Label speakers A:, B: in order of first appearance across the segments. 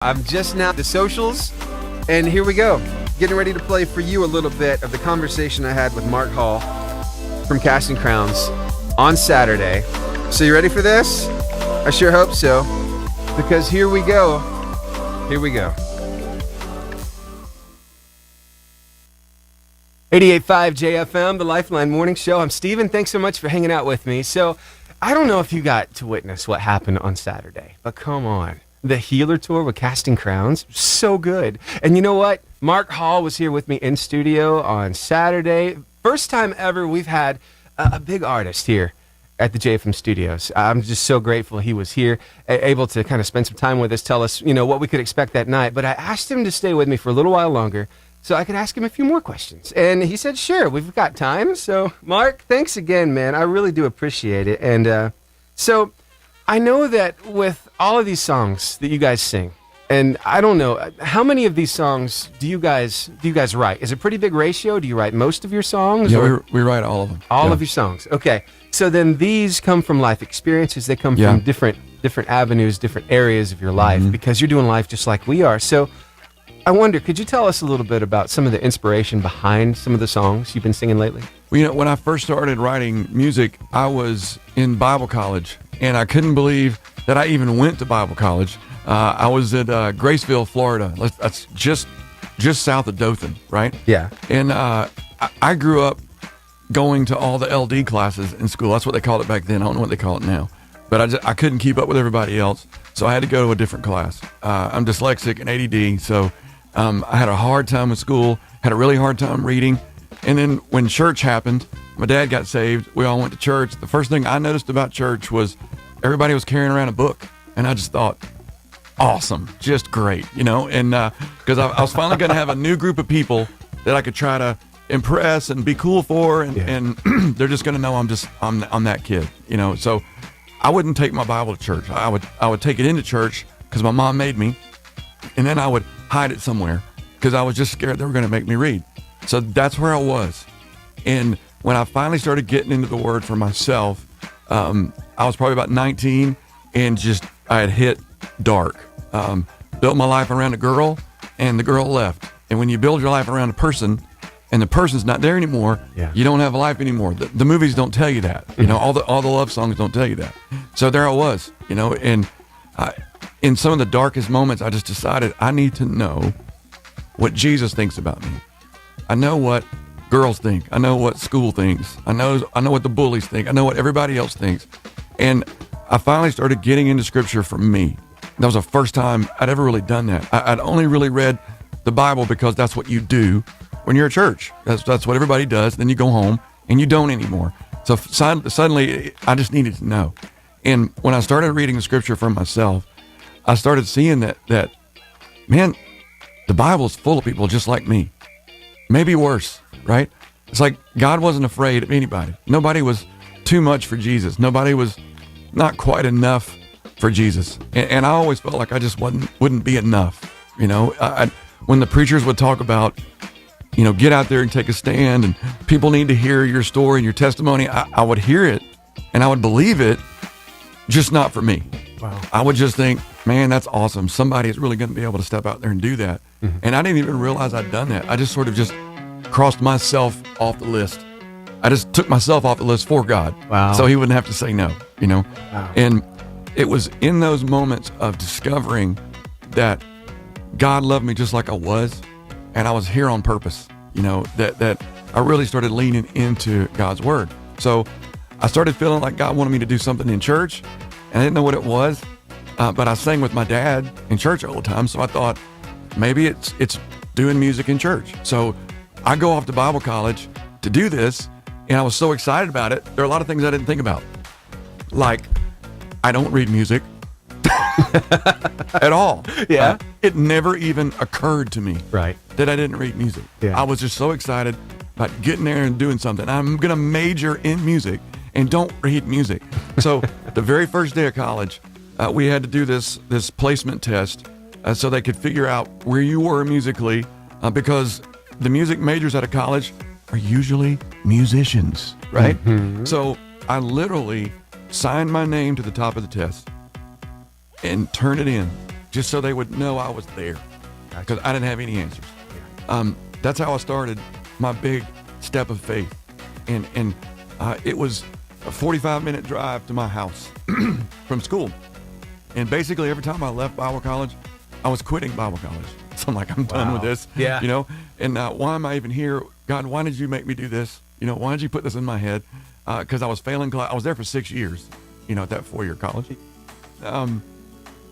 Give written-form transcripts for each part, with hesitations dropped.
A: I'm just now at the socials, and here we go. Getting ready to play for you a little bit of the conversation I had with Mark Hall from Casting Crowns on Saturday. So you ready for this? I sure hope so, because here we go. Here we go. 88.5 JFM, the Lifeline Morning Show. I'm Steven. Thanks so much for hanging out with me. So I don't know if you got to witness what happened on Saturday, but come on. The Healer Tour with Casting Crowns, so good. And you know what? Mark Hall was here with me in studio on Saturday. First time ever we've had a big artist here at the JFM studios. I'm just so grateful he was here, able to kind of spend some time with us, tell us, what we could expect that night. But I asked him to stay with me for a little while longer so I could ask him a few more questions. And he said, sure, we've got time. So, Mark, thanks again, man. I really do appreciate it. And so I know that with all of these songs that you guys sing, and I don't know, how many of these songs do you guys write? Is it a pretty big ratio? Do you write most of your songs?
B: Yeah, we write all of them.
A: All of your songs. Okay. So then these come from life experiences. They come from different avenues, different areas of your life, because you're doing life just like we are. So I wonder, could you tell us a little bit about some of the inspiration behind some of the songs you've been singing lately?
B: Well, when I first started writing music, I was in Bible college, and I couldn't believe that I even went to Bible college. I was at Graceville, Florida. That's just south of Dothan, right?
A: Yeah.
B: And I grew up going to all the LD classes in school. That's what they called it back then. I don't know what they call it now. But I couldn't keep up with everybody else, so I had to go to a different class. I'm dyslexic and ADD, so I had a hard time with school, had a really hard time reading. And then when church happened, my dad got saved. We all went to church. The first thing I noticed about church was everybody was carrying around a book. And I just thought, awesome, just great, and because I was finally going to have a new group of people that I could try to impress and be cool for. And they're just going to know I'm that kid, So I wouldn't take my Bible to church. I would take it into church because my mom made me. And then I would hide it somewhere because I was just scared they were going to make me read. So that's where I was. And when I finally started getting into the Word for myself, I was probably about 19 and I had hit dark. Built my life around a girl, and the girl left. And when you build your life around a person and the person's not there anymore, you don't have a life anymore. The movies don't tell you that. All the love songs don't tell you that. So there I was, and in some of the darkest moments, I just decided I need to know what Jesus thinks about me. I know what girls think. I know what school thinks. I know what the bullies think. I know what everybody else thinks. And I finally started getting into scripture for me. That was the first time I'd ever really done that. I'd only really read the Bible because that's what you do when you're at church. That's what everybody does. Then you go home and you don't anymore. So suddenly I just needed to know. And when I started reading the scripture for myself, I started seeing that man, the Bible's full of people just like me. Maybe worse, right? It's like God wasn't afraid of anybody. Nobody was too much for Jesus. Nobody was not quite enough for Jesus. And I always felt like I just wouldn't be enough. When the preachers would talk about, get out there and take a stand and people need to hear your story and your testimony, I would hear it and I would believe it, just not for me.
A: Wow.
B: I would just think, man, that's awesome. Somebody is really going to be able to step out there and do that. And I didn't even realize I'd done that. I just sort of just crossed myself off the list. I just took myself off the list for God.
A: Wow.
B: So he wouldn't have to say no,
A: Wow.
B: And it was in those moments of discovering that God loved me just like I was, and I was here on purpose, that I really started leaning into God's word. So I started feeling like God wanted me to do something in church, and I didn't know what it was, but I sang with my dad in church all the time, so I thought maybe it's doing music in church. So I go off to Bible college to do this, and I was so excited about it. There are a lot of things I didn't think about, like I don't read music at all.
A: Yeah.
B: It never even occurred to me
A: Right.
B: that I didn't read music.
A: Yeah.
B: I was just so excited about getting there and doing something. I'm going to major in music and don't read music. So the very first day of college, we had to do this placement test so they could figure out where you were musically, because the music majors out of college are usually musicians, right? So I literally signed my name to the top of the test and turned it in just so they would know I was there, because I didn't have any answers. That's how I started my big step of faith. And it was a 45-minute drive to my house from school. And basically every time I left Bible college, I was quitting Bible college. So I'm like, I'm done with this,
A: Yeah.
B: you know? And why am I even here? God, why did you make me do this? You know, why did you put this in my head? Because I was failing class. I was there for 6 years, you know, at that 4-year college.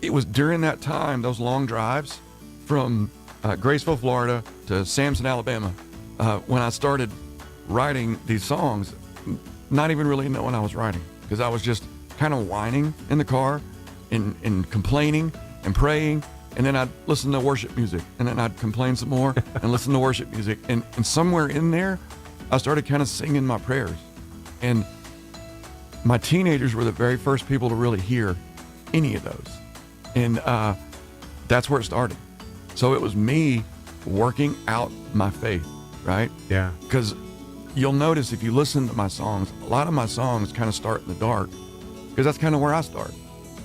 B: It was during that time, those long drives from Graceville, Florida to Samson, Alabama, when I started writing these songs, not even really knowing I was writing, because I was just kind of whining in the car and complaining and praying. And then I'd listen to worship music, and then I'd complain some more and listen to worship music. And somewhere in there, I started kind of singing my prayers. And my teenagers were the very first people to really hear any of those. And that's where it started. So it was me working out my faith, right?
A: Yeah.
B: Because you'll notice if you listen to my songs, a lot of my songs kind of start in the dark, because that's kind of where I start.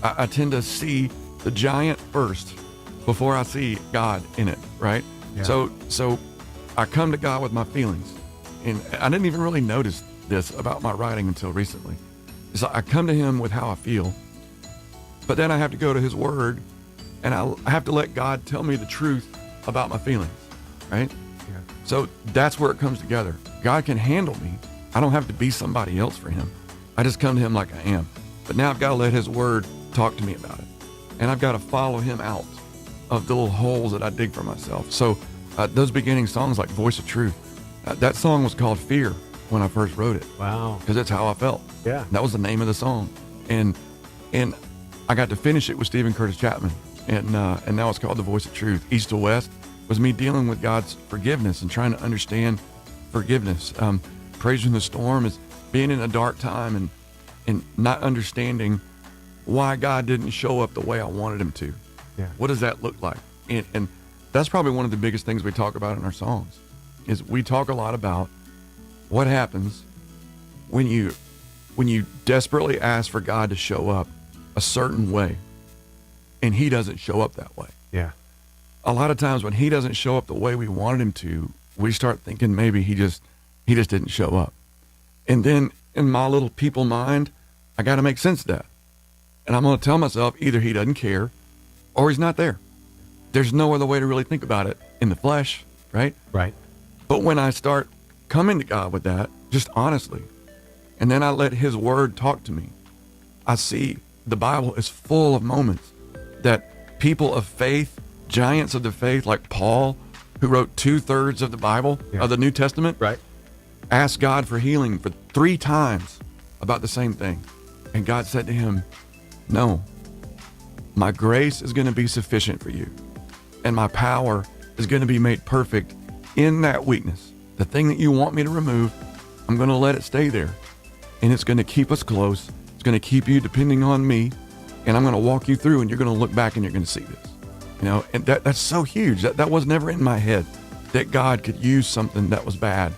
B: I tend to see the giant first before I see God in it, right?
A: Yeah.
B: So I come to God with my feelings. And I didn't even really notice this about my writing until recently. So I come to him with how I feel, but then I have to go to his word, and I have to let God tell me the truth about my feelings, right?
A: Yeah.
B: So that's where it comes together. God can handle me. I don't have to be somebody else for him. I just come to him like I am. But now I've got to let his word talk to me about it. And I've got to follow him out of the little holes that I dig for myself. So those beginning songs like Voice of Truth, that song was called Fear when I first wrote it.
A: Wow.
B: Because that's how I felt.
A: Yeah.
B: That was the name of the song. And I got to finish it with Stephen Curtis Chapman. And now it's called The Voice of Truth. East to West was me dealing with God's forgiveness and trying to understand forgiveness. Praise in the Storm is being in a dark time and not understanding why God didn't show up the way I wanted him to.
A: Yeah.
B: What does that look like? And that's probably one of the biggest things we talk about in our songs, is we talk a lot about what happens when you desperately ask for God to show up a certain way and he doesn't show up that way.
A: Yeah.
B: A lot of times when he doesn't show up the way we wanted him to, we start thinking maybe he just didn't show up. And then in my little people mind, I got to make sense of that. And I'm going to tell myself either he doesn't care or he's not there. There's no other way to really think about it in the flesh, right?
A: Right.
B: But when I start coming to God with that, just honestly, and then I let his word talk to me, I see the Bible is full of moments that people of faith, giants of the faith, like Paul, who wrote 2/3 of the Bible, of the New Testament,
A: Right.
B: asked God for healing for 3 times about the same thing. And God said to him, no, my grace is going to be sufficient for you. And my power is going to be made perfect in that weakness. The thing that you want me to remove, I'm going to let it stay there. And it's going to keep us close. It's going to keep you depending on me. And I'm going to walk you through, and you're going to look back and you're going to see this. You know, and that's so huge. That was never in my head, that God could use something that was bad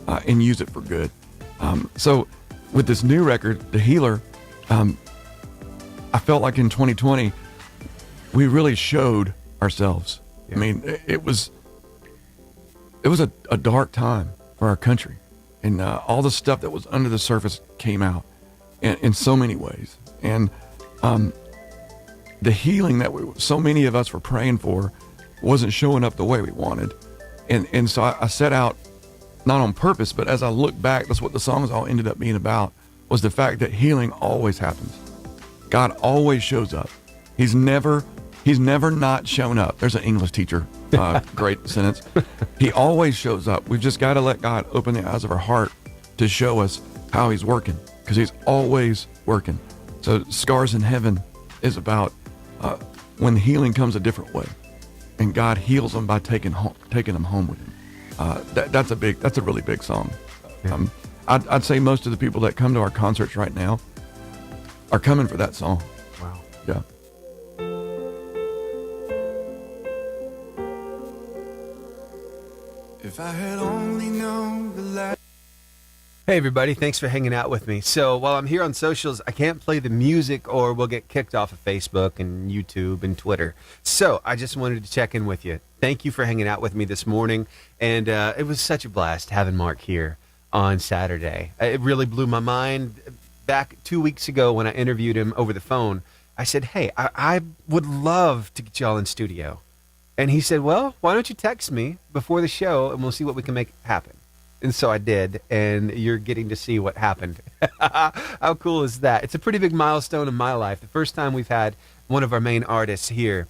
B: and use it for good. So with this new record, The Healer, I felt like in 2020, we really showed ourselves. Yeah. I mean, it was a dark time for our country, and all the stuff that was under the surface came out in so many ways. And the healing that so many of us were praying for wasn't showing up the way we wanted. And so I set out, not on purpose, but as I look back, that's what the songs all ended up being about, was the fact that healing always happens. God always shows up. He's never not shown up. There's an English teacher, great sentence. He always shows up. We've just got to let God open the eyes of our heart to show us how he's working, because he's always working. So Scars in Heaven is about when healing comes a different way, and God heals them by taking them home with him. That's a really big song.
A: Yeah.
B: I'd say most of the people that come to our concerts right now are coming for that song.
A: Wow.
B: Yeah.
C: If I had only known the last.
A: Hey, everybody. Thanks for hanging out with me. So while I'm here on socials, I can't play the music or we'll get kicked off of Facebook and YouTube and Twitter. So I just wanted to check in with you. Thank you for hanging out with me this morning. And it was such a blast having Mark here on Saturday. It really blew my mind. Back 2 weeks ago when I interviewed him over the phone, I said, hey, I would love to get y'all in studio. And he said, well, why don't you text me before the show and we'll see what we can make happen. And so I did, and you're getting to see what happened. How cool is that? It's a pretty big milestone in my life. The first time we've had one of our main artists here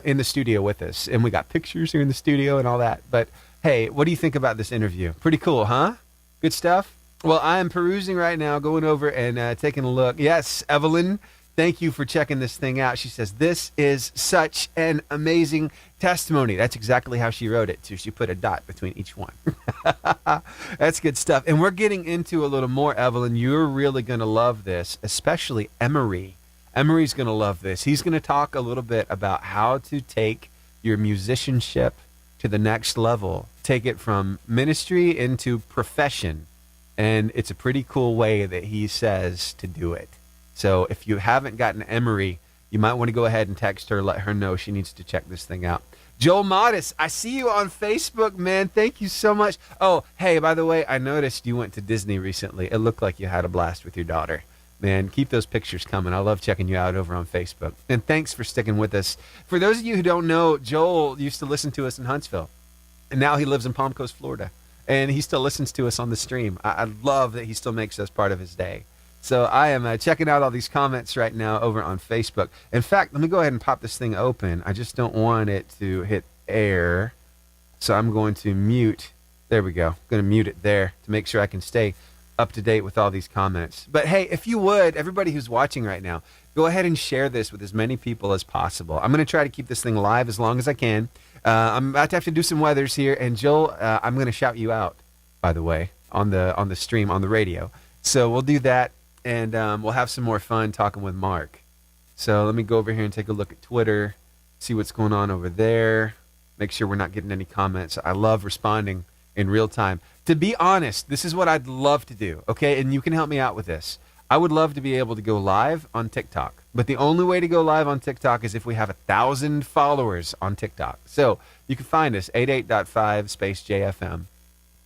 A: in the studio with us, and we got pictures here in the studio and all that. But hey, what do you think about this interview? Pretty cool, huh? Good stuff? Well, I am perusing right now, going over and taking a look. Yes, Evelyn, thank you for checking this thing out. She says, this is such an amazing testimony. That's exactly how she wrote it, too. She put a dot between each one. That's good stuff. And we're getting into a little more, Evelyn. You're really going to love this, especially Emery. Emery's going to love this. He's going to talk a little bit about how to take your musicianship to the next level, take it from ministry into profession. And it's a pretty cool way that he says to do it. So if you haven't gotten Emery, you might want to go ahead and text her, let her know she needs to check this thing out. Joel Modest, I see you on Facebook, man. Thank you so much. Oh, hey, by the way, I noticed you went to Disney recently. It looked like you had a blast with your daughter. Man, keep those pictures coming. I love checking you out over on Facebook. And thanks for sticking with us. For those of you who don't know, Joel used to listen to us in Huntsville. And now he lives in Palm Coast, Florida. And he still listens to us on the stream. I love that he still makes us part of his day. So I am checking out all these comments right now over on Facebook. In fact, let me go ahead and pop this thing open. I just don't want it to hit air. So I'm going to mute. There we go. I'm going to mute it there to make sure I can stay up to date with all these comments. But hey, if you would, everybody who's watching right now, go ahead and share this with as many people as possible. I'm going to try to keep this thing live as long as I can. I'm about to have to do some weathers here. And Joel, I'm going to shout you out, by the way, on the stream, on the radio. So we'll do that. And we'll have some more fun talking with Mark. So let me go over here and take a look at Twitter, see what's going on over there, make sure we're not getting any comments. I love responding in real time. To be honest, this is what I'd love to do, okay? And you can help me out with this. I would love to be able to go live on TikTok. But the only way to go live on TikTok is if we have 1,000 followers on TikTok. So you can find us, 88.5 space JFM.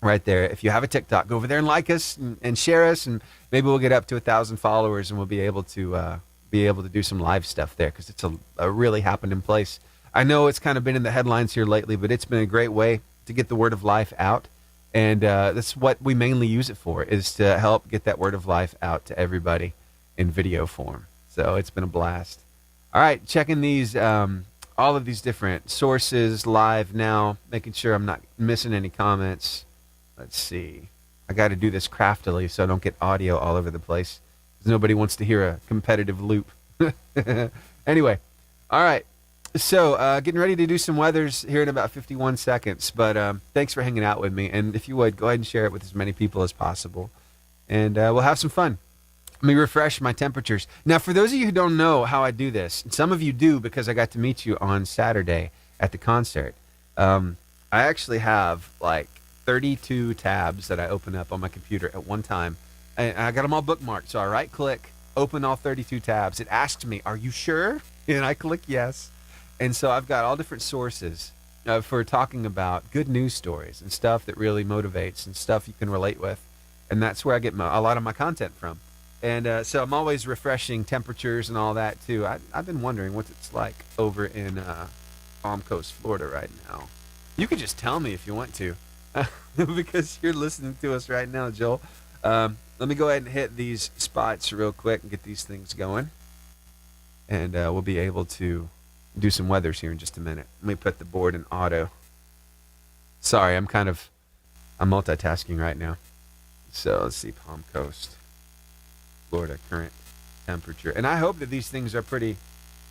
A: Right there. If you have a TikTok, go over there and like us and share us, and maybe we'll get up to 1,000 followers, and we'll be able to do some live stuff there because it's a really happening place. I know it's kind of been in the headlines here lately, but it's been a great way to get the word of life out, and that's what we mainly use it for, is to help get that word of life out to everybody in video form. So it's been a blast. All right, checking these all of these different sources live now, making sure I'm not missing any comments. Let's see. I got to do this craftily so I don't get audio all over the place, because nobody wants to hear a competitive loop. Anyway, all right. So getting ready to do some weathers here in about 51 seconds. But thanks for hanging out with me. And if you would, go ahead and share it with as many people as possible. And we'll have some fun. Let me refresh my temperatures. Now, for those of you who don't know how I do this, some of you do because I got to meet you on Saturday at the concert. I actually have like 32 tabs that I open up on my computer at one time. And I got them all bookmarked. So I right-click, open all 32 tabs. It asks me, are you sure? And I click yes. And so I've got all different sources for talking about good news stories and stuff that really motivates and stuff you can relate with. And that's where I get a lot of my content from. And so I'm always refreshing temperatures and all that, too. I've been wondering what it's like over in Palm Coast, Florida right now. You could just tell me if you want to. Because you're listening to us right now, Joel. Let me go ahead and hit these spots real quick and get these things going. And we'll be able to do some weathers here in just a minute. Let me put the board in auto. Sorry, I'm multitasking right now. So let's see, Palm Coast, Florida, current temperature. And I hope that these things are pretty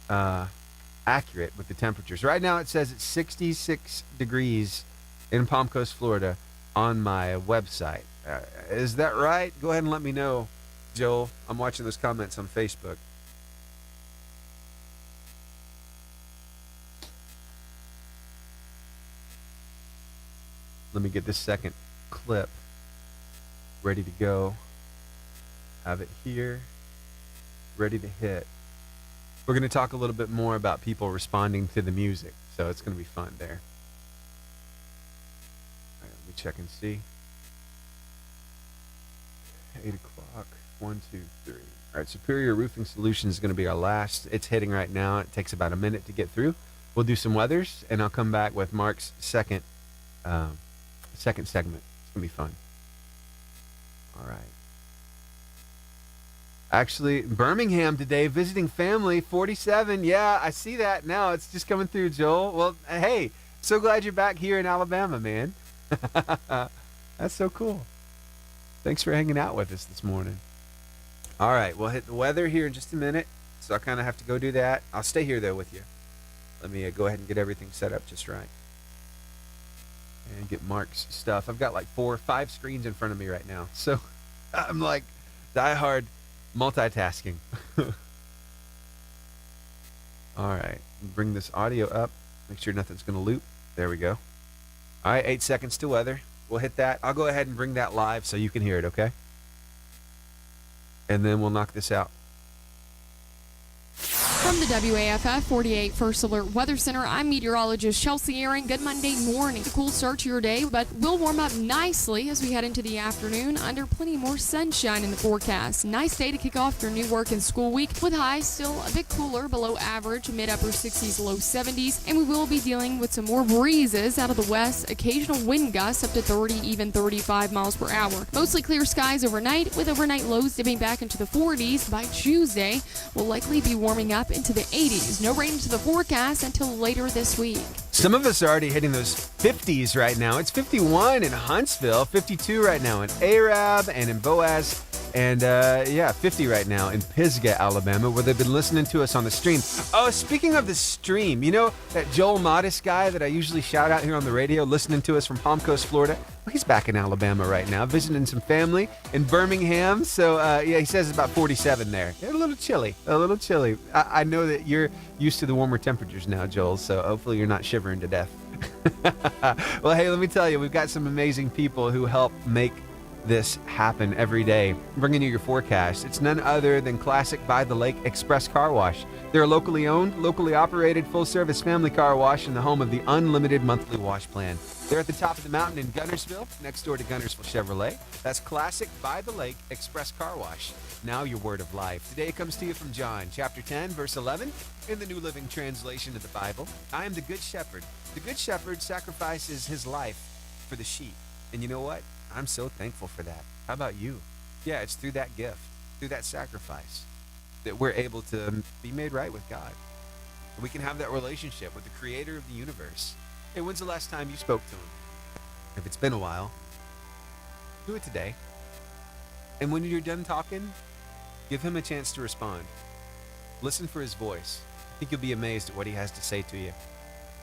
A: accurate with the temperatures. Right now it says it's 66 degrees in Palm Coast, Florida, on my website. Is that right? Go ahead and let me know, Joel. I'm watching those comments on Facebook. Let me get this second clip. ready to go. Have it here, ready to hit. We're going to talk a little bit more about people responding to the music, so it's going to be fun there. All right, let me check and see. 8 o'clock. 1, 2, 3. All right, Superior Roofing Solutions is going to be our last. It's hitting right now. It takes about a minute to get through. We'll do some weathers, and I'll come back with Mark's second segment. It's going to be fun. All right. Actually, Birmingham today, visiting family, 47. Yeah, I see that now. It's just coming through, Joel. Well, hey, so glad you're back here in Alabama, man. That's so cool. Thanks for hanging out with us this morning. All right, we'll hit the weather here in just a minute, so I kind of have to go do that. I'll stay here, though, with you. Let me go ahead and get everything set up just right. And get Mark's stuff. I've got like 4 or 5 screens in front of me right now, so I'm like diehard multitasking. All right, bring this audio up. Make sure nothing's going to loop. There we go. All right, 8 seconds to weather. We'll hit that. I'll go ahead and bring that live so you can hear it, okay? And then we'll knock this out.
C: From the WAFF 48 First Alert Weather Center, I'm meteorologist Chelsea Aaron. Good Monday morning. A cool start to your day, but we'll warm up nicely as we head into the afternoon under plenty more sunshine in the forecast. Nice day to kick off your new work and school week with highs still a bit cooler, below average, mid-upper 60s, low 70s, and we will be dealing with some more breezes out of the west, occasional wind gusts up to 30, even 35 miles per hour. Mostly clear skies overnight, with overnight lows dipping back into the 40s. By Tuesday, we'll likely be warming up into the 80s. No rain into the forecast until later this week.
A: Some of us are already hitting those 50s right now. It's 51 in Huntsville, 52 right now in Arab and in Boaz, and 50 right now in Pisgah, Alabama, where they've been listening to us on the stream. Oh, speaking of the stream, you know that Joel Modest guy that I usually shout out here on the radio, listening to us from Palm Coast, Florida? Well, he's back in Alabama right now, visiting some family in Birmingham. So, he says it's about 47 there. A little chilly, I know that you're used to the warmer temperatures now, Joel, so hopefully you're not shivering to death. Well, hey, let me tell you, we've got some amazing people who help make this happen every day, bringing you your forecast. It's none other than Classic By the Lake Express Car Wash. They're a locally owned, locally operated, full-service family car wash in the home of the unlimited monthly wash plan. They're at the top of the mountain in Gunnersville, next door to Gunnersville Chevrolet. That's Classic By the Lake Express Car Wash. Now your word of life. Today it comes to you from John, chapter 10, verse 11, in the New Living Translation of the Bible. I am the good shepherd. The good shepherd sacrifices his life for the sheep. And you know what? I'm so thankful for that. How about you? Yeah, it's through that gift, through that sacrifice, that we're able to be made right with God. And we can have that relationship with the creator of the universe. Hey, when's the last time you spoke to him? If it's been a while, do it today. And when you're done talking, give him a chance to respond. Listen for his voice. I think you'll be amazed at what he has to say to you.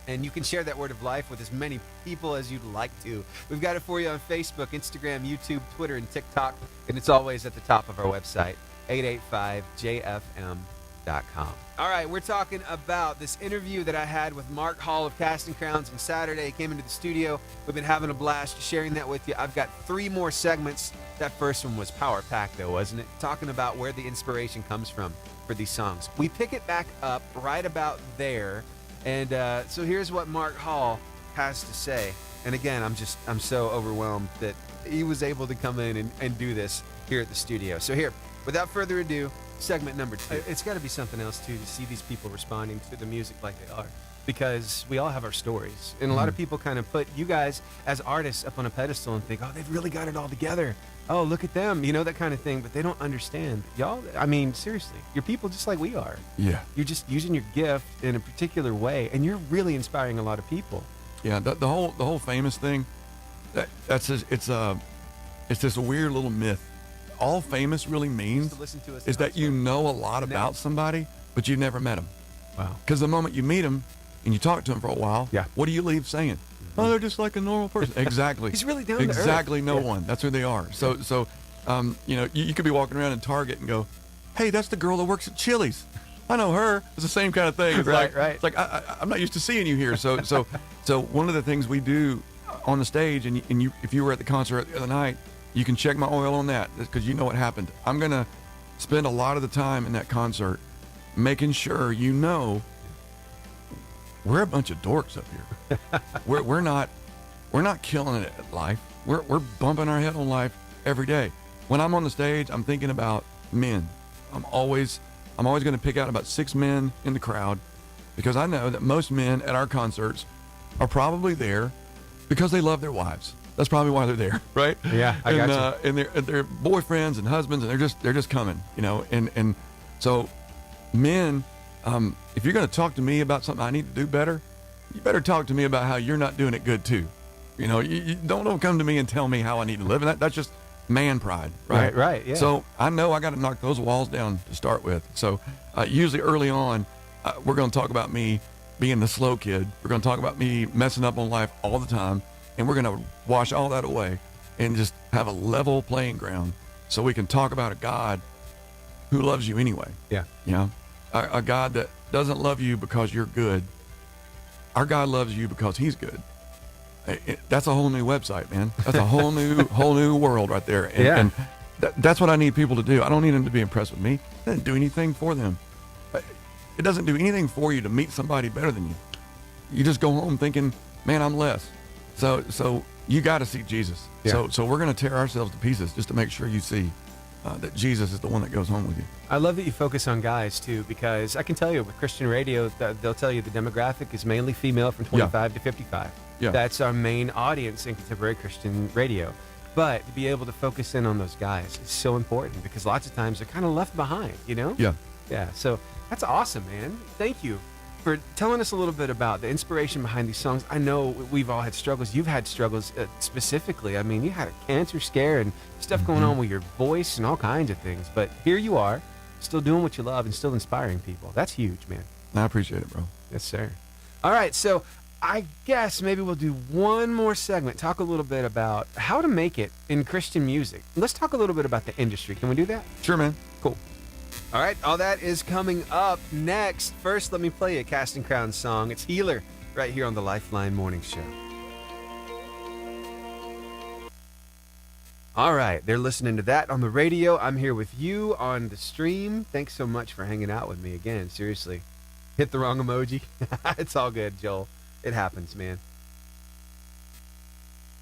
A: And you can share that word of life with as many people as you'd like to. We've got it for you on Facebook, Instagram, YouTube, Twitter, and TikTok. And it's always at the top of our website, 885jfm.com. All right, we're talking about this interview that I had with Mark Hall of Casting Crowns on Saturday. He came into the studio. We've been having a blast sharing that with you. I've got 3 more segments. That first one was power-packed, though, wasn't it? Talking about where the inspiration comes from for these songs. We pick it back up right about there. And so here's what Mark Hall has to say. And again, I'm so overwhelmed that he was able to come in and do this here at the studio. So here, without further ado, segment number 2. It's got to be something else, too, to see these people responding to the music like they are. Because we all have our stories. And a lot of people kind of put you guys as artists up on a pedestal and think, oh, they've really got it all together. Oh, look at them, you know, that kind of thing. But they don't understand. Y'all, I mean, seriously, you're people just like we are.
B: Yeah.
A: You're just using your gift in a particular way, and you're really inspiring a lot of people.
B: Yeah, the whole famous thing, it's this weird little myth. All famous really means is that you know a lot about somebody, but you've never met them.
A: Wow.
B: Because the moment you meet them and you talk to them for a while, what do you leave saying? Oh, they're just like a normal person. Exactly.
A: He's really down to earth.
B: Exactly, no one. That's who they are. So you know, you could be walking around in Target and go, hey, that's the girl that works at Chili's. I know her. It's the same kind of thing. It's
A: right.
B: It's like I'm not used to seeing you here. So one of the things we do on the stage, and you, if you were at the concert the other night, You can check my oil on that because you know what happened. I'm going to spend a lot of the time in that concert making sure you know we're a bunch of dorks up here. we're not killing it at life. We're bumping our head on life every day. When I'm on the stage, I'm thinking about men. I'm always going to pick out about 6 men in the crowd because I know that most men at our concerts are probably there because they love their wives. That's probably why they're there, right?
A: Yeah, I got you.
B: And they're boyfriends and husbands, and they're just coming, you know. And so, men, if you're going to talk to me about something I need to do better, you better talk to me about how you're not doing it good too. You know, you don't come to me and tell me how I need to live, and that's just man pride, right?
A: Right, yeah.
B: So I know I got to knock those walls down to start with. So usually early on, we're going to talk about me being the slow kid. We're going to talk about me messing up on life all the time. And we're going to wash all that away and just have a level playing ground so we can talk about a God who loves you anyway.
A: Yeah.
B: You know, a God that doesn't love you because you're good. Our God loves you because he's good. That's a whole new website, man. That's a whole new world right there. And,
A: Yeah.
B: and that's what I need people to do. I don't need them to be impressed with me. It doesn't do anything for them. It doesn't do anything for you to meet somebody better than you. You just go home thinking, man, I'm less. So you got to see Jesus.
A: Yeah.
B: So we're going to tear ourselves to pieces just to make sure you see that Jesus is the one that goes home with you.
A: I love that you focus on guys too, because I can tell you with Christian radio, they'll tell you the demographic is mainly female from 25 to 55.
B: Yeah.
A: That's our main audience in contemporary Christian radio. But to be able to focus in on those guys is so important because lots of times they're kind of left behind, you know?
B: Yeah.
A: Yeah. So that's awesome, man. Thank you for telling us a little bit about the inspiration behind these songs. I know we've all had struggles. You've had struggles specifically. I mean, you had a cancer scare and stuff going on with your voice and all kinds of things. But here you are, still doing what you love and still inspiring people. That's huge, man.
B: I appreciate it, bro.
A: Yes, sir. All right, so I guess maybe we'll do one more segment, talk a little bit about how to make it in Christian music. Let's talk a little bit about the industry. Can we do that?
B: Sure, man.
A: Cool. All right, all that is coming up next. First, let me play a Casting Crowns song. It's Healer right here on the Lifeline Morning Show. All right, they're listening to that on the radio. I'm here with you on the stream. Thanks so much for hanging out with me again. Seriously. Hit the wrong emoji. It's all good, Joel. It happens, man.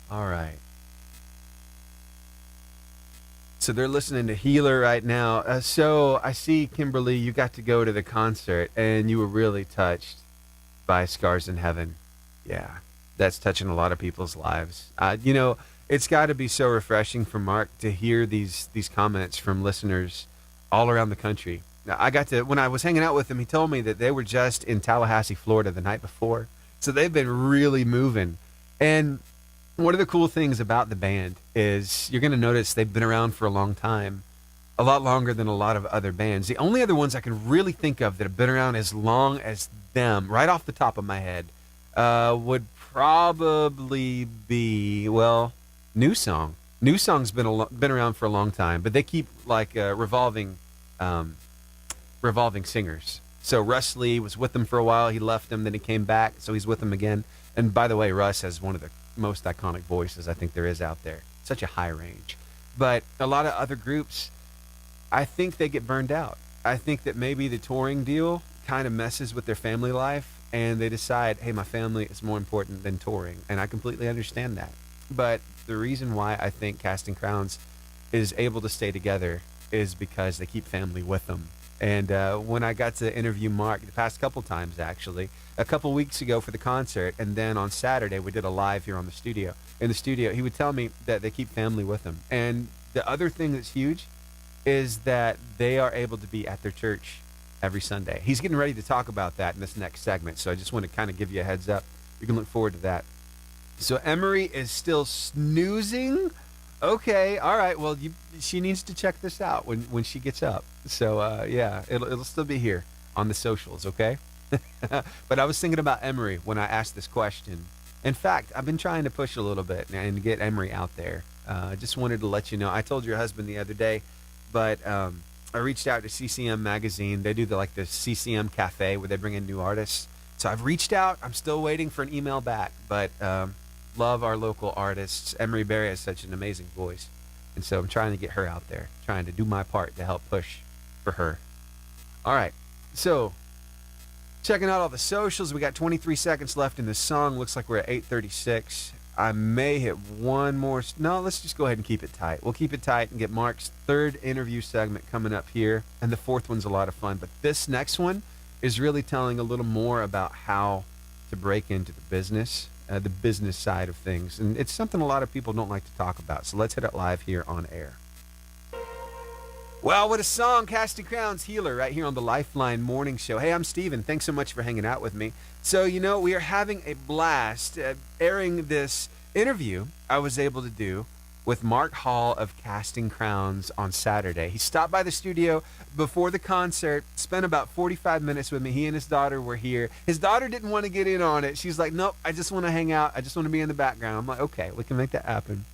A: All right. So they're listening to Healer right now. So I see, Kimberly, you got to go to the concert and you were really touched by Scars in Heaven. Yeah, that's touching a lot of people's lives. You know, it's got to be so refreshing for Mark to hear these comments from listeners all around the country. Now, when I was hanging out with him, he told me that they were just in Tallahassee, Florida the night before. So they've been really moving. And one of the cool things about the band is you're going to notice they've been around for a long time, a lot longer than a lot of other bands. The only other ones I can really think of that have been around as long as them, right off the top of my head, would probably be, well, New Song. New Song's been around for a long time, but they keep like revolving singers. So Russ Lee was with them for a while. He left them, then he came back, so he's with them again. And by the way, Russ has one of the most iconic voices I think there is out there. Such a high range. But a lot of other groups, I think they get burned out. I think that maybe the touring deal kind of messes with their family life, and they decide, hey, my family is more important than touring. And I completely understand that. But the reason why I think Casting Crowns is able to stay together is because they keep family with them. And when I got to interview Mark the past couple times, actually, a couple weeks ago for the concert, and then on Saturday we did a live here in the studio, he would tell me that they keep family with them. And the other thing that's huge is that they are able to be at their church every Sunday. He's getting ready to talk about that in this next segment, so I just want to kind of give you a heads up. You can look forward to that. So Emery is still snoozing. Okay, all right. Well, she needs to check this out when she gets up. So yeah, it'll still be here on the socials. Okay. But I was thinking about Emery when I asked this question. In fact, I've been trying to push a little bit and get Emery out there. Just wanted to let you know. I told your husband the other day, but I reached out to CCM Magazine. They do the CCM Cafe where they bring in new artists. So I've reached out. I'm still waiting for an email back, but love our local artists. Emery Berry has such an amazing voice. And so I'm trying to get her out there, trying to do my part to help push for her. All right. So checking out all the socials. We got 23 seconds left in this song. Looks like we're at 8:36. I may hit one more. No, let's just go ahead and keep it tight. We'll keep it tight and get Mark's third interview segment coming up here. And the fourth one's a lot of fun. But this next one is really telling a little more about how to break into the business side of things. And it's something a lot of people don't like to talk about. So let's hit it live here on air. Well, what a song, Casting Crowns Healer, right here on the Lifeline Morning Show. Hey, I'm Steven. Thanks so much for hanging out with me. So, we are having a blast airing this interview I was able to do with Mark Hall of Casting Crowns on Saturday. He stopped by the studio before the concert, spent about 45 minutes with me. He and his daughter were here. His daughter didn't want to get in on it. She's like, nope, I just want to hang out. I just want to be in the background. I'm like, okay, we can make that happen.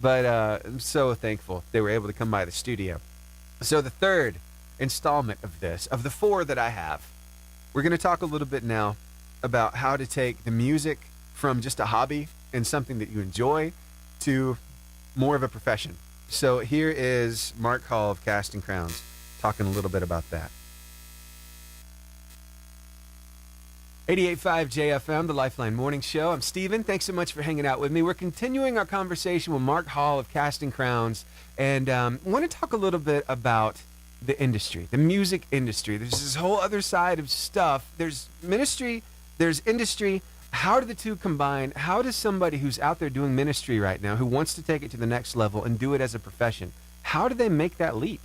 A: But I'm so thankful they were able to come by the studio. So the third installment of this, of the four that I have, we're going to talk a little bit now about how to take the music from just a hobby and something that you enjoy to more of a profession. So here is Mark Hall of Casting Crowns talking a little bit about that. 88.5 JFM, the Lifeline Morning Show. I'm Steven. Thanks so much for hanging out with me. We're continuing our conversation with Mark Hall of Casting Crowns, and I want to talk a little bit about the industry, the music industry. There's this whole other side of stuff. There's ministry, there's industry. How do the two combine? How does somebody who's out there doing ministry right now, who wants to take it to the next level and do it as a profession, how do they make that leap?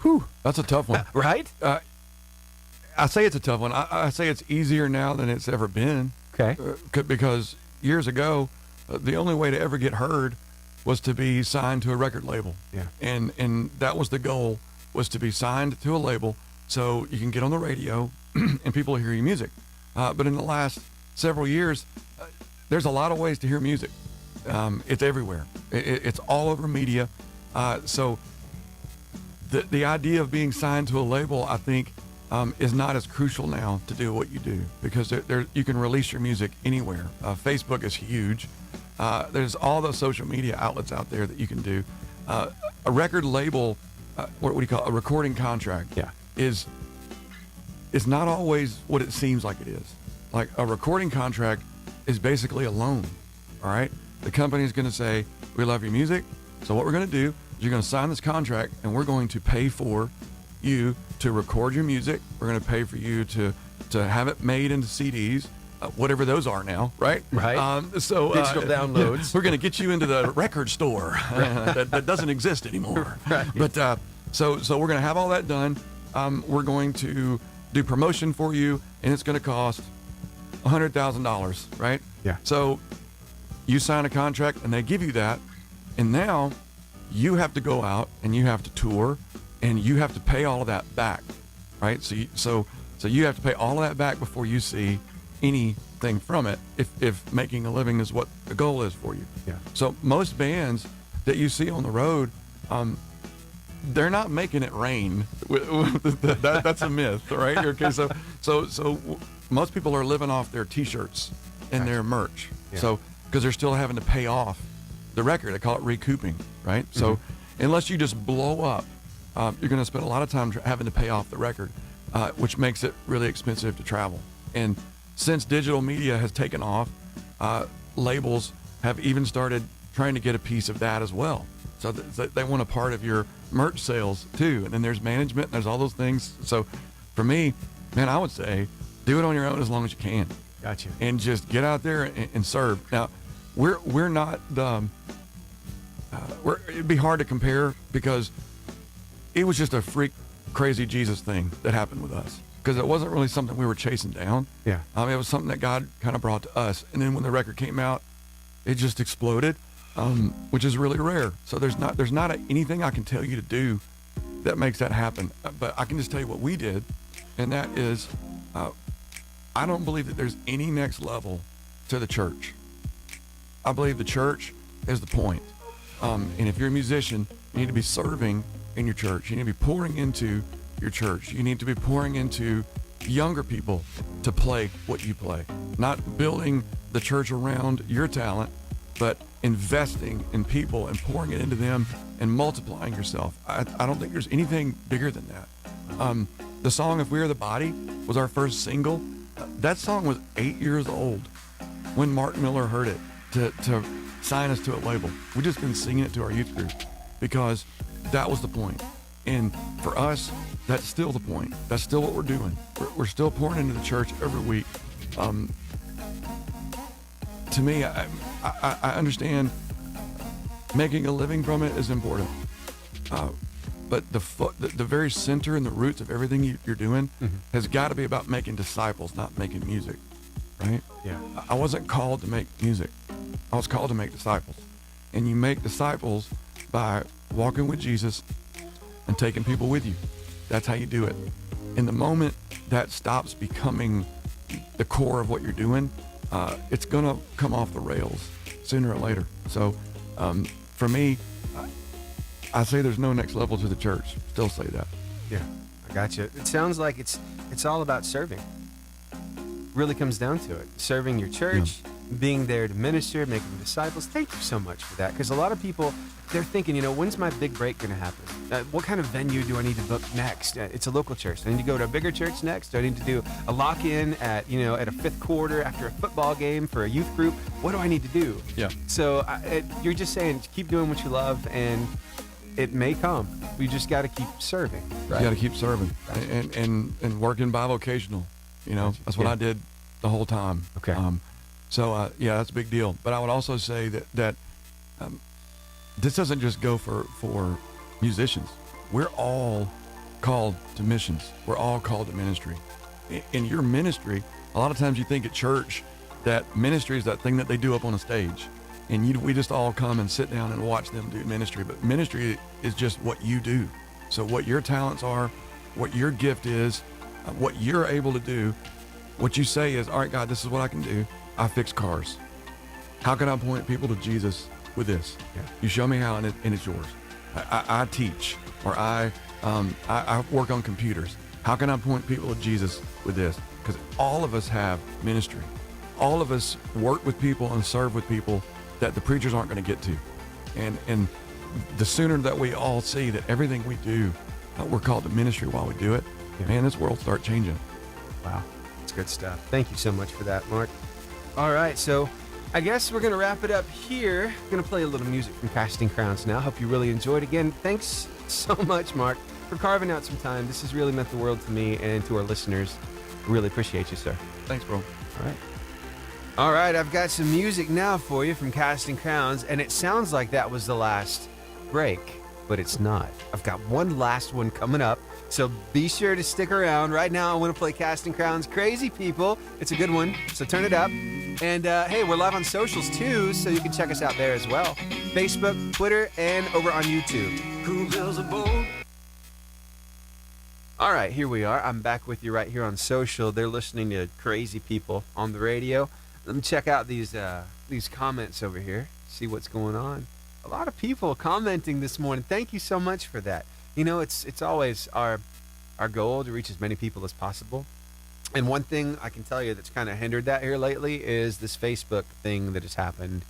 B: Whew, that's a tough one.
A: Right?
B: I say it's a tough one. I say it's easier now than it's ever been.
A: Okay.
B: Because years ago, the only way to ever get heard was to be signed to a record label.
A: Yeah.
B: And that was the goal, was to be signed to a label so you can get on the radio and people hear your music. But in the last several years, there's a lot of ways to hear music. It's everywhere. It's all over media. So the idea of being signed to a label, I think, is not as crucial now to do what you do, because you can release your music anywhere. Facebook is huge. There's all those social media outlets out there that you can do. A record label, what do you call it? A recording contract?
A: Yeah.
B: is not always what it seems like it is. Like, a recording contract is basically a loan. All right, the company is going to say, we love your music, so what we're going to do is you're going to sign this contract, and we're going to pay for you to record your music. We're going to pay for you to have it made into CDs, whatever those are now, right?
A: Right.
B: So
A: digital downloads.
B: We're going to get you into the record store that doesn't exist anymore.
A: Right.
B: But so we're going to have all that done. We're going to do promotion for you, and it's going to cost $100,000, right?
A: Yeah.
B: So you sign a contract, and they give you that, and now you have to go out and you have to tour, and you have to pay all of that back, right? So you have to pay all of that back before you see anything from it, if making a living is what the goal is for you.
A: Yeah.
B: So most bands that you see on the road, they're not making it rain. That's a myth, right? Okay, so most people are living off their T-shirts and their merch.
A: Yeah.
B: So because they're still having to pay off the record, they call it recouping, right?
A: Mm-hmm.
B: So unless you just blow up, you're going to spend a lot of time having to pay off the record, which makes it really expensive to travel. And since digital media has taken off, labels have even started trying to get a piece of that as well. So they want a part of your merch sales too. And then there's management, and there's all those things. So for me, man, I would say do it on your own as long as you can.
A: Gotcha.
B: And just get out there and serve. Now, we're not it'd be hard to compare, because it was just a freak, crazy Jesus thing that happened with us. Because it wasn't really something we were chasing down.
A: Yeah.
B: It was something that God kind of brought to us. And then when the record came out, it just exploded, which is really rare. So there's not anything I can tell you to do that makes that happen. But I can just tell you what we did, and that is, I don't believe that there's any next level to the church. I believe the church is the point. And if you're a musician, you need to be serving in your church. You need to be pouring into your church. You need to be pouring into younger people to play what you play. Not building the church around your talent, but investing in people and pouring it into them and multiplying yourself. I don't think there's anything bigger than that. The song "If We Are the Body" was our first single. That song was 8 years old when Mark Miller heard it to sign us to a label. We've just been singing it to our youth group because that was the point. And for us, that's still the point. That's still what we're doing. We're still pouring into the church every week. To me, I understand making a living from it is important. But the very center and the roots of everything you're doing has got to be about making disciples, not making music, right?
A: Yeah.
B: I wasn't called to make music. I was called to make disciples. And you make disciples by walking with Jesus and taking people with you. That's how you do it. In the moment that stops becoming the core of what you're doing, it's going to come off the rails sooner or later. So for me, I say there's no next level to the church. Still say that.
A: Yeah, I got you. It sounds like it's all about serving. Really comes down to it. Serving your church, being there to minister, making disciples. Thank you so much for that. Because a lot of people, they're thinking, when's my big break going to happen? What kind of venue do I need to book next? It's a local church. Do I need to go to a bigger church next? Do I need to do a lock-in at a fifth quarter after a football game for a youth group? What do I need to do?
B: Yeah.
A: So you're just saying, keep doing what you love, and it may come. We just got to keep serving. Right?
B: You got to keep serving and working bivocational. That's what I did the whole time.
A: Okay.
B: So that's a big deal. But I would also say that this doesn't just go for musicians. We're all called to missions. We're all called to ministry. In your ministry, a lot of times you think at church that ministry is that thing that they do up on a stage. And we just all come and sit down and watch them do ministry. But ministry is just what you do. So what your talents are, what your gift is, what you're able to do, what you say is, all right, God, this is what I can do. I fix cars. How can I point people to Jesus with this?
A: Yeah.
B: You show me how, and it's yours. I teach, or I work on computers. How can I point people to Jesus with this? Because all of us have ministry. All of us work with people and serve with people that the preachers aren't going to get to. And the sooner that we all see that everything we do, we're called to ministry while we do it, man, this world start changing.
A: Wow. That's good stuff. Thank you so much for that, Mark. All right, so I guess we're going to wrap it up here. We're going to play a little music from Casting Crowns now. Hope you really enjoyed. Again, thanks so much, Mark, for carving out some time. This has really meant the world to me and to our listeners. Really appreciate you, sir.
B: Thanks, bro.
A: All right, I've got some music now for you from Casting Crowns, and it sounds like that was the last break, but it's not. I've got one last one coming up, so be sure to stick around. Right now, I want to play Casting Crowns' Crazy People. It's a good one, so turn it up. And hey, we're live on socials too, so you can check us out there as well. Facebook, Twitter, and over on YouTube.
D: Who builds a boat?
A: All right, here we are. I'm back with you right here on social. They're listening to Crazy People on the radio. Let me check out these comments over here, see what's going on. A lot of people commenting this morning. Thank you so much for that. It's always our goal to reach as many people as possible. And one thing I can tell you that's kind of hindered that here lately is this Facebook thing that has happened.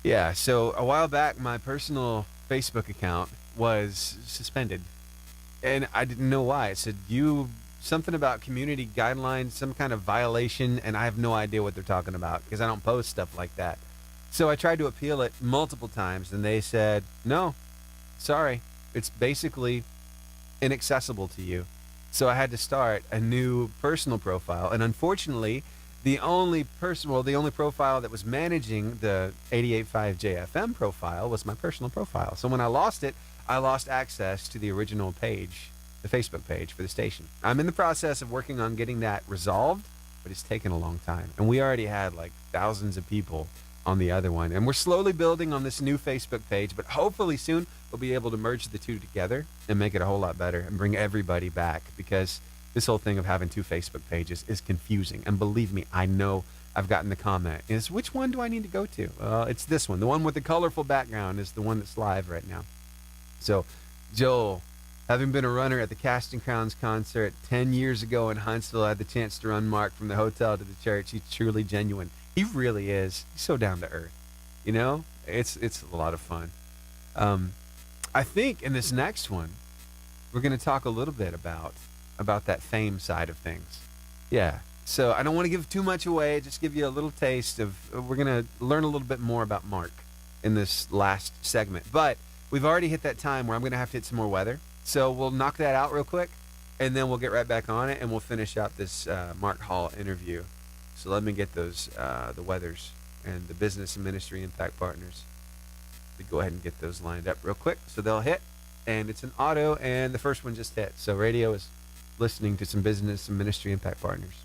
A: Yeah, so a while back, my personal Facebook account was suspended. And I didn't know why. It said, something about community guidelines, some kind of violation, and I have no idea what they're talking about because I don't post stuff like that. So I tried to appeal it multiple times, and they said, no, sorry, it's basically inaccessible to you. So I had to start a new personal profile, and unfortunately, the only profile that was managing the 88.5 JFM profile was my personal profile. So when I lost it, I lost access to the original page, the Facebook page for the station. I'm in the process of working on getting that resolved, but it's taken a long time. And we already had like thousands of people on the other one. And we're slowly building on this new Facebook page, but hopefully soon we'll be able to merge the two together and make it a whole lot better and bring everybody back, because this whole thing of having two Facebook pages is confusing. And believe me, I know I've gotten the comment is, which one do I need to go to? It's this one. The one with the colorful background is the one that's live right now. So, Joel, having been a runner at the Casting Crowns concert 10 years ago in Huntsville, I had the chance to run Mark from the hotel to the church. He's truly genuine. He really is. He's so down to earth. You know, it's a lot of fun. I think in this next one, we're going to talk a little bit about that fame side of things. Yeah. So I don't want to give too much away. Just give you a little taste of. We're going to learn a little bit more about Mark in this last segment. But we've already hit that time where I'm going to have to hit some more weather. So we'll knock that out real quick, and then we'll get right back on it, and we'll finish out this Mark Hall interview. So let me get those the weathers and the business and ministry impact partners. We go ahead and get those lined up real quick so they'll hit. And it's an auto, and the first one just hit. So radio is listening to some business and ministry impact partners.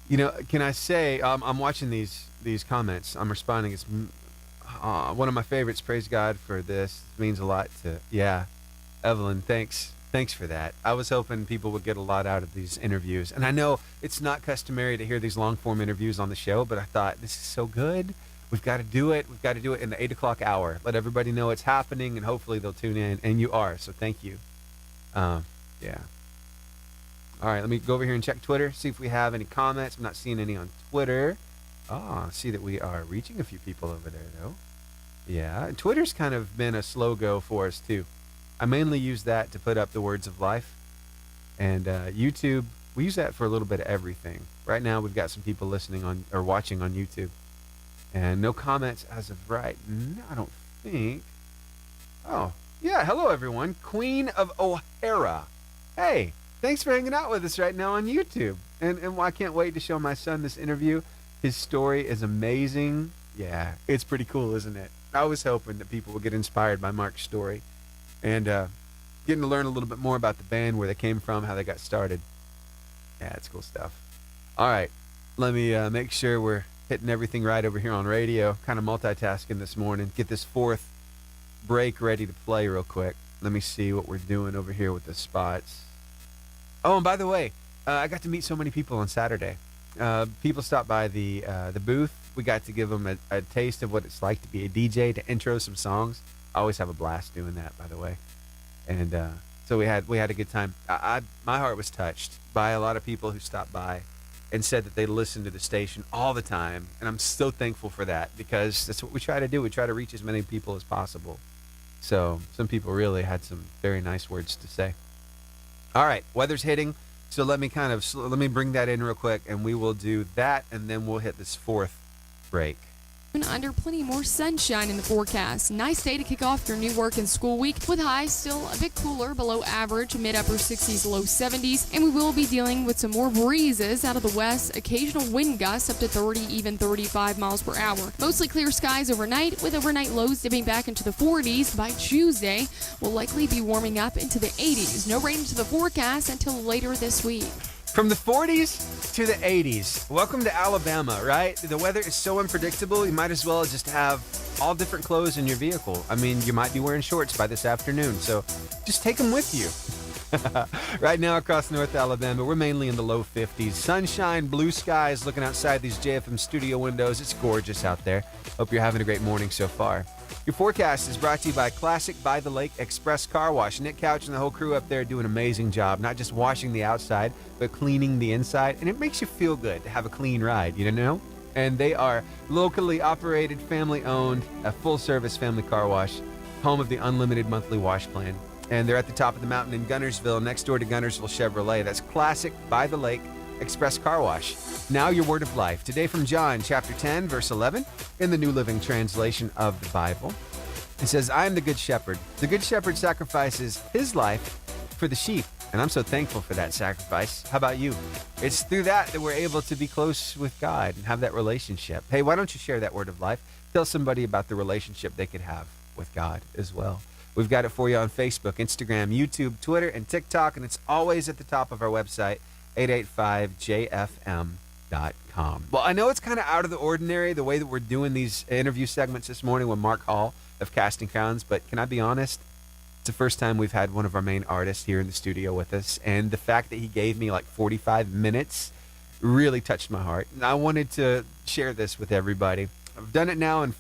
A: You know, can I say I'm watching these comments. I'm responding. It's one of my favorites. Praise God for this. It means a lot to Evelyn. Thanks for that. I was hoping people would get a lot out of these interviews, and I know it's not customary to hear these long form interviews on the show, but I thought this is so good. We've got to do it. We've got to do it in the 8 o'clock hour. Let everybody know it's happening, and hopefully they'll tune in. And you are, so thank you. Yeah. All right, let me go over here and check Twitter, see if we have any comments. I'm not seeing any on Twitter. I see that we are reaching a few people over there, though. Yeah, Twitter's kind of been a slow go for us, too. I mainly use that to put up the words of life. And YouTube, we use that for a little bit of everything. Right now, we've got some people listening on or watching on YouTube. And no comments as of right. No, I don't think. Oh, yeah. Hello, everyone. Queen of O'Hara. Hey, thanks for hanging out with us right now on YouTube. And I can't wait to show my son this interview. His story is amazing. Yeah, it's pretty cool, isn't it? I was hoping that people would get inspired by Mark's story. And getting to learn a little bit more about the band, where they came from, how they got started. Yeah, it's cool stuff. All right. Let me make sure we're hitting everything right over here on radio. Kind of multitasking this morning. Get this fourth break ready to play real quick. Let me see what we're doing over here with the spots. Oh, and by the way, I got to meet so many people on Saturday. People stopped by the booth. We got to give them a taste of what it's like to be a DJ, to intro some songs. I always have a blast doing that, by the way. And so we had a good time. My heart was touched by a lot of people who stopped by and said that they listen to the station all the time. And I'm so thankful for that, because that's what we try to do. We try to reach as many people as possible. So some people really had some very nice words to say. All right, weather's hitting. So let me bring that in real quick, and we will do that, and then we'll hit this fourth break.
C: Under plenty more sunshine in the forecast. Nice day to kick off your new work and school week, with highs still a bit cooler, below average, mid-upper 60s, low 70s, and we will be dealing with some more breezes out of the west, occasional wind gusts up to 30, even 35 miles per hour. Mostly clear skies overnight, with overnight lows dipping back into the 40s. By Tuesday, we'll likely be warming up into the 80s. No rain into the forecast until later this week.
A: From the 40s to the 80s. Welcome to Alabama, right? The weather is so unpredictable, you might as well just have all different clothes in your vehicle. I mean, you might be wearing shorts by this afternoon, so just take them with you. Right now across North Alabama, we're mainly in the low 50s. Sunshine, blue skies, looking outside these JFM studio windows. It's gorgeous out there. Hope you're having a great morning so far. Your forecast is brought to you by Classic by the Lake Express Car Wash. Nick Couch and the whole crew up there do an amazing job, not just washing the outside, but cleaning the inside. And it makes you feel good to have a clean ride, you know? And they are locally operated, family-owned, a full-service family car wash, home of the unlimited monthly wash plan. And they're at the top of the mountain in Gunnersville, next door to Gunnersville Chevrolet. That's Classic by the Lake Express Car Wash. Now your word of life. Today from John chapter 10, verse 11, in the New Living Translation of the Bible. It says, I am the good shepherd. The good shepherd sacrifices his life for the sheep. And I'm so thankful for that sacrifice. How about you? It's through that we're able to be close with God and have that relationship. Hey, why don't you share that word of life? Tell somebody about the relationship they could have with God as well. We've got it for you on Facebook, Instagram, YouTube, Twitter, and TikTok. And it's always at the top of our website, 885jfm.com. Well, I know it's kind of out of the ordinary, the way that we're doing these interview segments this morning with Mark Hall of Casting Crowns, but can I be honest? It's the first time we've had one of our main artists here in the studio with us, and the fact that he gave me like 45 minutes really touched my heart. And I wanted to share this with everybody. I've done it now in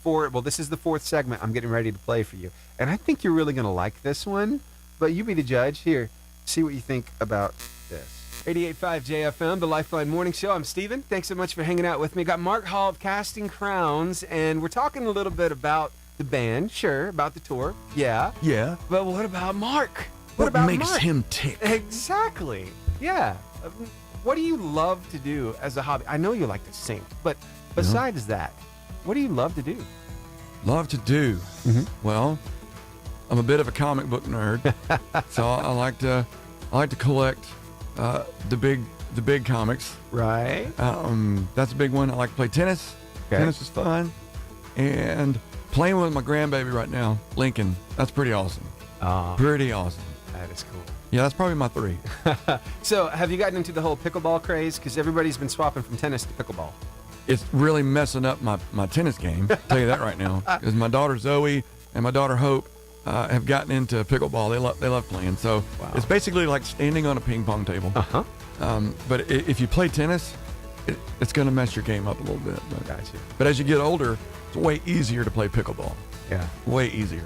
A: this is the fourth segment I'm getting ready to play for you. And I think you're really going to like this one, but you be the judge. Here, see what you think about this. 88.5 JFM, the Lifeline Morning Show. I'm Steven. Thanks so much for hanging out with me. Got Mark Hall of Casting Crowns, and we're talking a little bit about the band, sure, about the tour, yeah.
B: Yeah.
A: But what about Mark?
B: What
A: about
B: makes
A: Mark?
B: him tick?
A: Exactly, yeah. What do you love to do as a hobby? I know you like to sing, but besides that, what do you love to do?
B: Love to do? Well, I'm a bit of a comic book nerd, so I like to collect the big comics.
A: Right.
B: That's a big one. I like to play tennis.
A: Okay.
B: Tennis is fun, and playing with my grandbaby right now, Lincoln. That's pretty awesome. Pretty awesome.
A: That is cool.
B: Yeah, that's probably my 3.
A: So, have you gotten into the whole pickleball craze? Because everybody's been swapping from tennis to pickleball.
B: It's really messing up my tennis game. I'll tell you that right now. Because my daughter Zoe and my daughter Hope have gotten into pickleball. They love playing. So It's basically like standing on a ping pong table. But if you play tennis, it's going to mess your game up a little bit.
A: Gotcha.
B: But as you get older, it's way easier to play pickleball.
A: Yeah.
B: Way easier.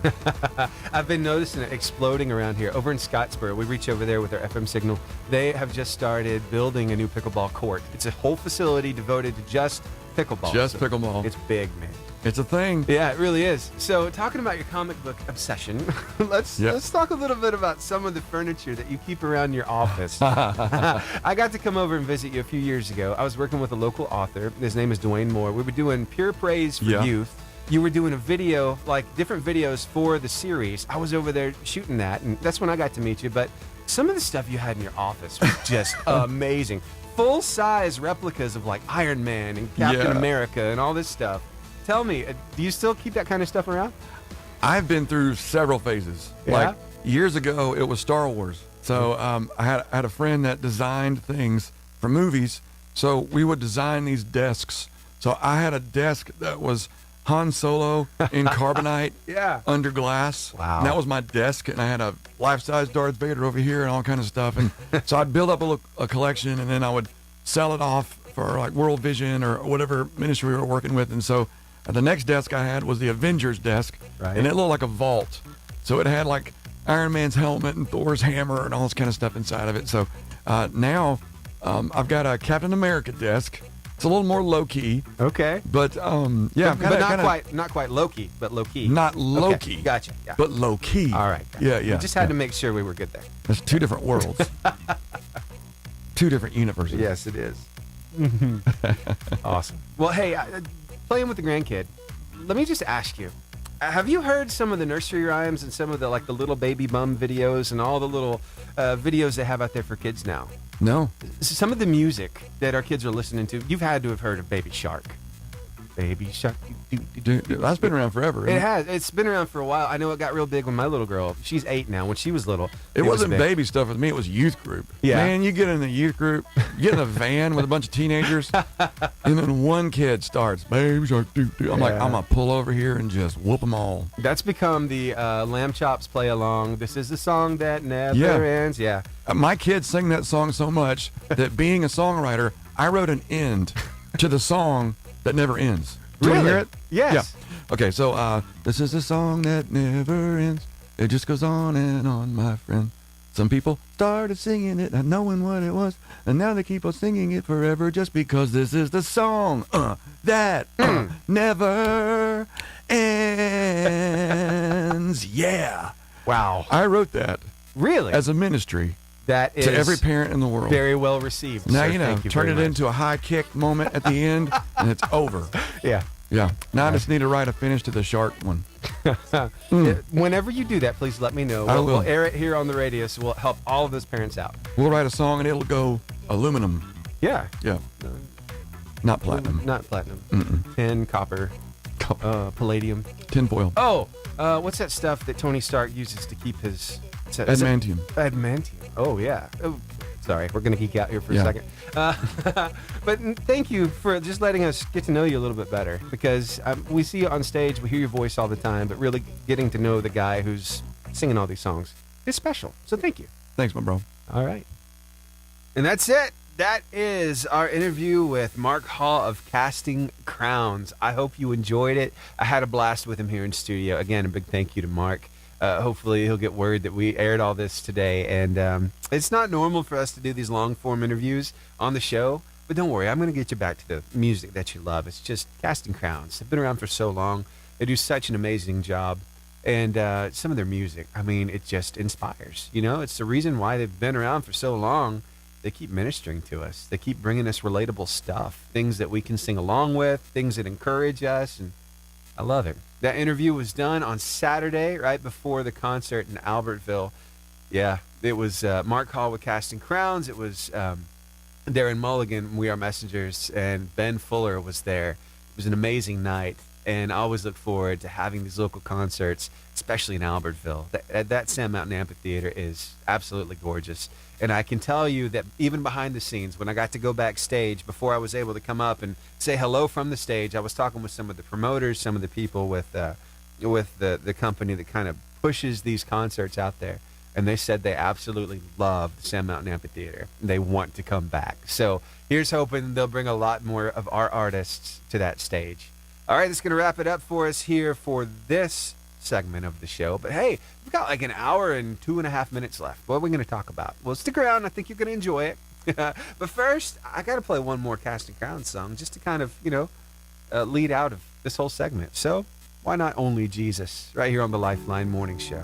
A: I've been noticing it exploding around here. Over in Scottsboro, we reach over there with our FM signal. They have just started building a new pickleball court. It's a whole facility devoted to just pickleball.
B: Just pickleball.
A: It's big, man.
B: It's a thing.
A: Yeah, it really is. So, talking about your comic book obsession, let's talk a little bit about some of the furniture that you keep around your office. I got to come over and visit you a few years ago. I was working with a local author. His name is Dwayne Moore. We were doing Pure Praise for Youth. You were doing a video, like different videos for the series. I was over there shooting that, and that's when I got to meet you. But some of the stuff you had in your office was just amazing. Full-size replicas of like Iron Man and Captain America and all this stuff. Tell me, do you still keep that kind of stuff around?
B: I've been through several phases.
A: Yeah?
B: Like years ago, it was Star Wars. So I had a friend that designed things for movies. So we would design these desks. So I had a desk that was Han Solo in carbonite under glass.
A: Wow.
B: And that was my desk, and I had a life-size Darth Vader over here and all kind of stuff. And so I'd build up a collection, and then I would sell it off for like World Vision or whatever ministry we were working with. And so the next desk I had was the Avengers desk, and it looked like a vault. So it had like Iron Man's helmet and Thor's hammer and all this kind of stuff inside of it. So now I've got a Captain America desk. It's a little more low key.
A: Okay.
B: But
A: but not quite low key, but low key.
B: Not low key.
A: Gotcha. Yeah.
B: But low key.
A: All right. Gotcha.
B: Yeah.
A: We just had to make sure we were good there.
B: There's 2 different worlds. 2 different universes.
A: Yes, it is. Awesome. Well, hey, playing with the grandkid, let me just ask you, have you heard some of the nursery rhymes and some of the like the little baby bum videos and all the little videos they have out there for kids now?
B: No.
A: Some of the music that our kids are listening to, you've had to have heard of Baby Shark. Baby Shark.
B: Dude, that's been around forever.
A: It has. It's been around for a while. I know it got real big when my little girl, she's 8 now. When she was little,
B: it wasn't
A: was
B: baby stuff with me. It was youth group.
A: Yeah.
B: Man, you get in the youth group, you get in a van with a bunch of teenagers, and then one kid starts, Baby Shark. I'm like, I'm going to pull over here and just whoop them all.
A: That's become the Lamb Chops play along. This is the song that never ends. Yeah.
B: My kids sing that song so much that being a songwriter, I wrote an end to the song that never ends. Do you want to hear it?
A: Yes.
B: Yeah. Okay, so this is a song that never ends. It just goes on and on, my friend. Some people started singing it, not knowing what it was, and now they keep on singing it forever just because this is the song that never ends. Yeah.
A: Wow.
B: I wrote that.
A: Really?
B: As a ministry.
A: That is
B: to every parent in the world.
A: Very well received.
B: Now,
A: Thank you
B: turn it
A: very much.
B: into a high kick moment at the end, and it's over.
A: Yeah.
B: Yeah. Now I just need to write a finish to the shark one.
A: Whenever you do that, please let me know.
B: I will.
A: We'll air it here on the radio, so we'll help all of those parents out.
B: We'll write a song, and it'll go aluminum.
A: Yeah.
B: Yeah. Not platinum.
A: Not platinum. Tin, copper, palladium.
B: Tinfoil.
A: Oh, what's that stuff that Tony Stark uses to keep his...
B: Adamantium.
A: Adamantium. Oh, yeah. Oh, sorry, we're going to geek out here for a second. But thank you for just letting us get to know you a little bit better, because we see you on stage, we hear your voice all the time, but really getting to know the guy who's singing all these songs is special. So thank you.
B: Thanks, my bro.
A: All right. And that's it. That is our interview with Mark Hall of Casting Crowns. I hope you enjoyed it. I had a blast with him here in studio. Again, a big thank you to Mark. hopefully he'll get word that we aired all this today. And it's not normal for us to do these long-form interviews on the show, but don't worry, I'm going to get you back to the music that you love. It's just Casting Crowns. They've been around for so long. They do such an amazing job. And some of their music, I mean, it just inspires. You know, it's the reason why they've been around for so long. They keep ministering to us. They keep bringing us relatable stuff, things that we can sing along with, things that encourage us, and I love it. That interview was done on Saturday, right before the concert in Albertville. Yeah, it was Mark Hall with Casting Crowns. It was Darren Mulligan, We Are Messengers, and Ben Fuller was there. It was an amazing night, and I always look forward to having these local concerts, especially in Albertville. That Sand Mountain Amphitheater is absolutely gorgeous. And I can tell you that even behind the scenes, when I got to go backstage, before I was able to come up and say hello from the stage, I was talking with some of the promoters, some of the people with the company that kind of pushes these concerts out there. And they said they absolutely love the Sand Mountain Amphitheater. They want to come back. So here's hoping they'll bring a lot more of our artists to that stage. All right, that's going to wrap it up for us here for this segment of the show. But hey, we've got like an hour and 2.5 minutes left. What are we going to talk about? Well, stick around. I think you're going to enjoy it. But first, I got to play one more Casting Crowns song just to kind of, lead out of this whole segment. So why not Only Jesus right here on the Lifeline Morning Show?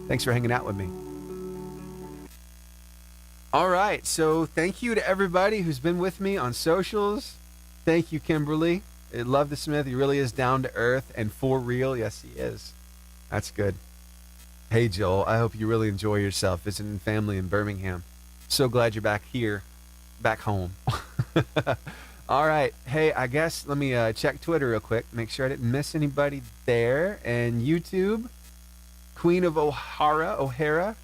A: Thanks for hanging out with me. All right, so thank you to everybody who's been with me on socials. Thank you, Kimberly. I love the Smith. He really is down to earth and for real. Yes, he is. That's good. Hey, Joel, I hope you really enjoy yourself visiting family in Birmingham. So glad you're back here, back home. All right. Hey, I guess let me check Twitter real quick. Make sure I didn't miss anybody there. And YouTube, Queen of O'Hara.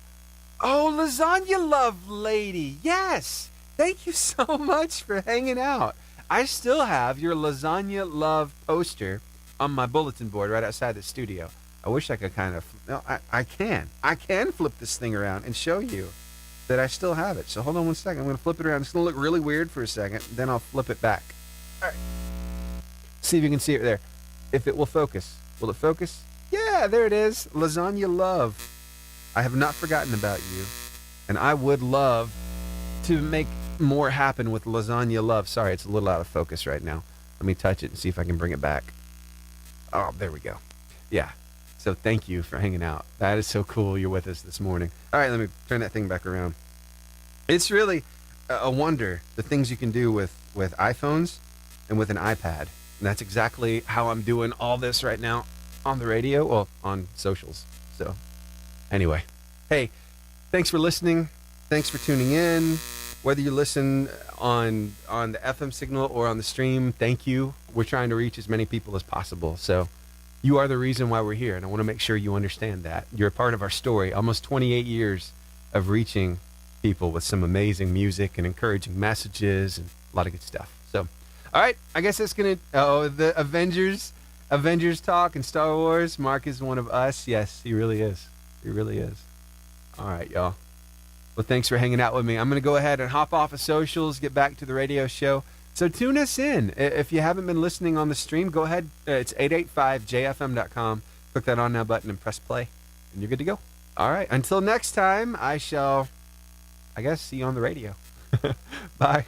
A: Oh, Lasagna Love Lady. Yes. Thank you so much for hanging out. I still have your Lasagna Love poster on my bulletin board right outside the studio. I wish I could kind of... No, I can. I can flip this thing around and show you that I still have it. So hold on one second. I'm going to flip it around. It's going to look really weird for a second. Then I'll flip it back. All right. See if you can see it there. If it will focus. Will it focus? Yeah, there it is. Lasagna Love. I have not forgotten about you. And I would love to make more happen with Lasagna Love. Sorry, it's a little out of focus right now. Let me touch it and see if I can bring it back. Oh, there we go. Yeah. So thank you for hanging out. That is so cool you're with us this morning. All right, let me turn that thing back around. It's really a wonder, the things you can do with iPhones and with an iPad. And that's exactly how I'm doing all this right now on the radio, well, on socials. So anyway, hey, thanks for listening. Thanks for tuning in. Whether you listen on the FM signal or on the stream, thank you. We're trying to reach as many people as possible. So you are the reason why we're here, and I want to make sure you understand that. You're a part of our story. Almost 28 years of reaching people with some amazing music and encouraging messages and a lot of good stuff. So, all right, I guess that's going to... Oh, the Avengers talk and Star Wars. Mark is one of us. Yes, he really is. He really is. All right, y'all. Well, thanks for hanging out with me. I'm going to go ahead and hop off of socials, get back to the radio show. So tune us in. If you haven't been listening on the stream, go ahead. It's 885jfm.com. Click that on now button and press play, and you're good to go. All right. Until next time, I shall, I guess, see you on the radio. Bye.